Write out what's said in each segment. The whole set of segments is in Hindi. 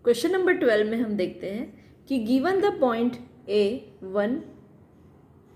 क्वेश्चन नंबर 12 में हम देखते हैं कि given the point A 1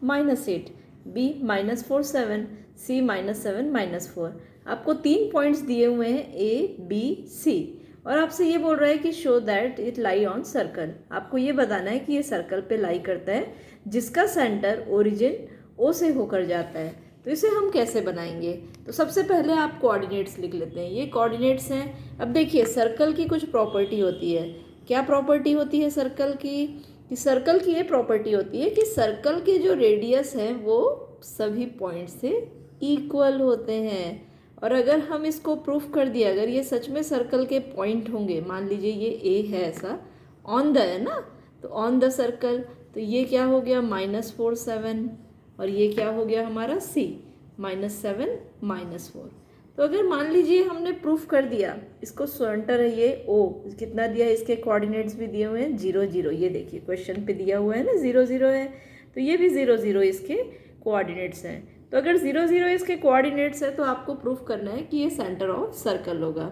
-8, B -4 7, C -7 -4। आपको 3 पॉइंट्स दिए हुए हैं ए बी सी और आपसे ये बोल रहा है कि show that it lie on circle. आपको ये बताना है कि ये सर्कल पे लाई करता है जिसका सेंटर ओरिजिन ओ से होकर जाता है। तो इसे हम कैसे बनाएंगे? तो सबसे पहले आप कोऑर्डिनेट्स लिख लेते हैं। ये कोऑर्डिनेट्स हैं। अब देखिए सर्कल की कुछ प्रॉपर्टी होती है। क्या प्रॉपर्टी होती है सर्कल की? कि सर्कल की ये प्रॉपर्टी होती है कि सर्कल के जो रेडियस हैं वो सभी पॉइंट से इक्वल होते हैं। और अगर हम इसको प्रूफ कर दिया, अगर ये सच में सर्कल के पॉइंट होंगे, मान लीजिए ये ए है ऐसा, ऑन द है ना, तो ऑन द सर्कल, तो ये क्या हो गया -4 7 और ये क्या हो गया हमारा सी -7 -4। तो अगर मान लीजिए हमने प्रूफ कर दिया, इसको सेंटर है ये ओ, कितना दिया, इसके कोऑर्डिनेट्स भी दिए हुए हैं 0 0। ये देखिए क्वेश्चन पे दिया हुआ है ना 0 0 है, तो ये भी 0 0 इसके कोऑर्डिनेट्स हैं। तो अगर 0 0 इसके कोऑर्डिनेट्स है तो आपको प्रूफ करना है कि ये सेंटर ऑफ सर्कल होगा।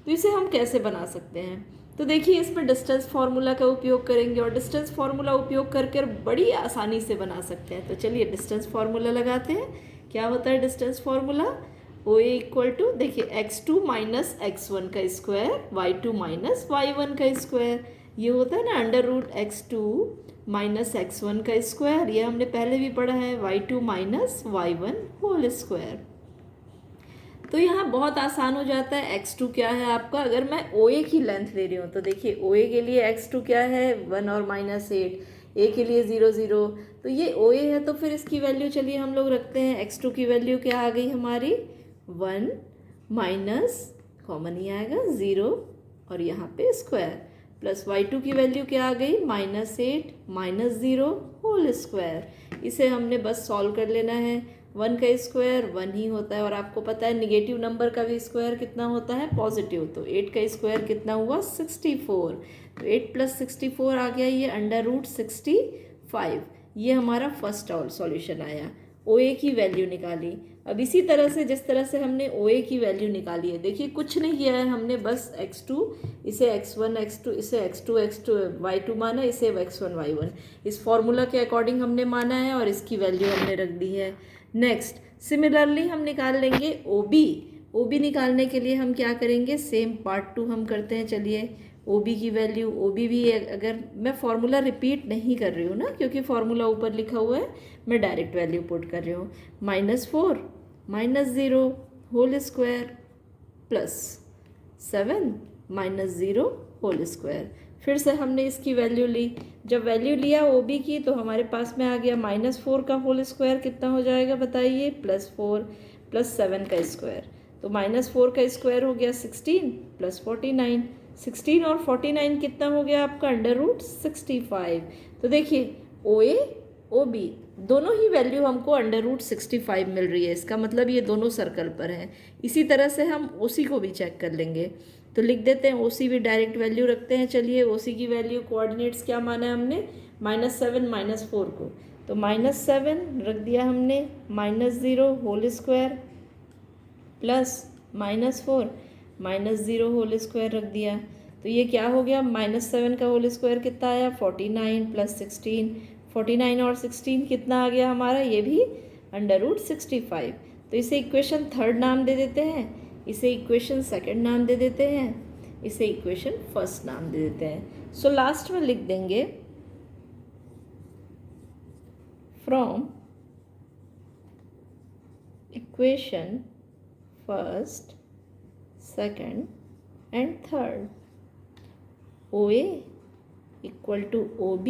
तो इसे हम कैसे बना सकते हैं? तो देखिए इसमें डिस्टेंस फार्मूला का उपयोग करेंगे और डिस्टेंस फार्मूला उपयोग करके बड़ी आसानी से बना सकते हैं। तो चलिए डिस्टेंस फार्मूला लगाते हैं। क्या होता है distance formula? O A equal to, देखिए x2 माइनस x1 का स्क्वायर, y2 माइनस y1 का स्क्वायर। ये होता है ना √x2 माइनस x1 का स्क्वायर, ये हमने पहले भी पढ़ा है, y2 minus y1 whole square. तो यहाँ बहुत आसान हो जाता है। x2 क्या है आपका? अगर मैं OA की लेंथ ले रही हूँ तो देखिए OA के लिए x2 क्या है 1 और -8, A के लिए 0 0। तो ये OA है तो फिर इसकी वैल्यू चलिए हम लोग रखते हैं। x2 की वैल्यू क्या आ गई हमारी 1 माइनस कॉमन ही आएगा 0 और यहाँ पे स्क्वायर, प्लस y2 की वैल्यू क्या आ गई -8 -0 होल स्क्वायर। इसे हमने बस सॉल्व कर लेना है। 1 का स्क्वायर 1 ही होता है और आपको पता है नेगेटिव नंबर का भी स्क्वायर कितना होता है? पॉजिटिव। तो 8 का स्क्वायर कितना हुआ? 64। तो 8 + 64 आ गया ये √65। ये हमारा फर्स्ट सॉल्यूशन आया। OA की वैल्यू निकाली। अब इसी तरह से जिस तरह से हमने OA की वैल्यू निकाली है, देखिए कुछ नहीं किया है हमने, बस x2 इसे x1 x2 इसे x2 y2 माना, इसे x1 y1 इस फॉर्मूला के अकॉर्डिंग हमने माना है और इसकी वैल्यू हमने रख दी है। नेक्स्ट सिमिलरली हम निकाल लेंगे OB निकालने के लिए हम क्या करेंगे? सेम पार्ट 2 हम करते हैं। चलिए OB की वैल्यू, OB भी अगर मैं फार्मूला रिपीट नहीं कर रही हूँ ना, क्योंकि फार्मूला ऊपर लिखा हुआ है, मैं डायरेक्ट वैल्यू पुट कर रही हूँ। -4 -0 whole square plus 7 -0 whole square. फिर से हमने इसकी वैल्यू ली। जब वैल्यू लिया OB की तो हमारे पास में आ गया -4 का होल स्क्वायर कितना हो जाएगा बताइए? +4 प्लस 7 का स्क्वायर। तो -4 का स्क्वायर हो गया 16 प्लस 49। 16 और 49 कितना हो गया आपका? √65। तो देखिए OA OB दोनों ही वैल्यू हमको √65 मिल रही है। इसका मतलब ये दोनों सर्कल पर हैं। इसी तरह से हम OC को भी चेक कर लेंगे। तो लिख देते हैं OC भी डायरेक्ट वैल्यू रखते हैं। चलिए OC की वैल्यू कोऑर्डिनेट्स क्या माना है हमने? -7 -4 को, तो -7 रख दिया हमने, -0 whole square plus -4 -0 whole square रख दिया। तो ये क्या हो गया? -7 का होल स्क्वायर कितना आया? 49 प्लस 16, 49 और 16 कितना आ गया हमारा? ये भी √65। तो इसे इक्वेशन थर्ड नाम दे देते हैं, इसे इक्वेशन सेकंड नाम दे देते हैं, इसे इक्वेशन फर्स्ट नाम दे देते हैं। सो लास्ट में लिख देंगे from equation first second and third OA equal to OB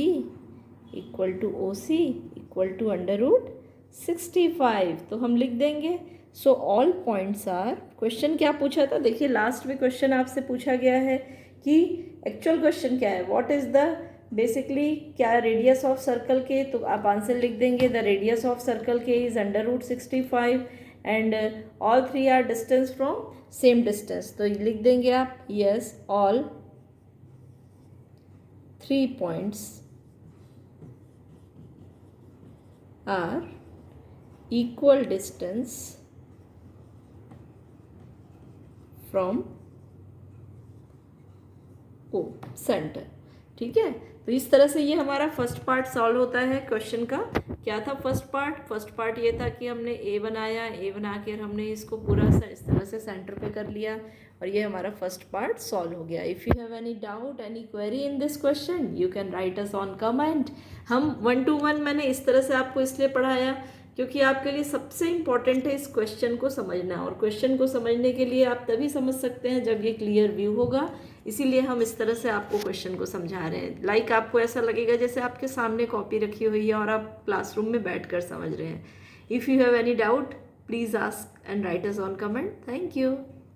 equal to OC equal to √65। तो हम लिख देंगे so all points are, question क्या पूछा था? देखिए लास्ट में क्वेश्चन आपसे पूछा गया है कि एक्चुअल क्वेश्चन क्या है, व्हाट इज़ द बेसिकली क्या रेडियस ऑफ सर्कल के, तो आप आंसर लिख देंगे द रेडियस ऑफ सर्कल के is √65 and all 3 are distance from same distance. तो लिख देंगे आप yes all 3 points are equal distance from हो सेंटर। ठीक है, तो इस तरह से ये हमारा फर्स्ट पार्ट सॉल्व होता है क्वेश्चन का। क्या था फर्स्ट पार्ट ये था कि हमने ए बनाया, ए बना कर हमने इसको पूरा इस तरह से सेंटर पे कर लिया और ये हमारा फर्स्ट पार्ट सॉल्व हो गया। If you have any doubt, any query in this question, you can write us on comment. हम 1 to 1 मैंने इस तरह से आपको इसलिए पढ़ाया क्योंकि आपके लिए सबसे इम्पॉर्टेंट है इस क्वेश्चन को समझना, और क्वेश्चन को समझने के लिए आप तभी समझ सकते हैं जब ये क्लियर व्यू होगा। इसीलिए हम इस तरह से आपको क्वेश्चन को समझा रहे हैं। लाइक आपको ऐसा लगेगा जैसे आपके सामने कॉपी रखी हुई है और आप क्लासरूम में बैठकर समझ रहे हैं। If you have any doubt, please ask and right us on comment. Thank you.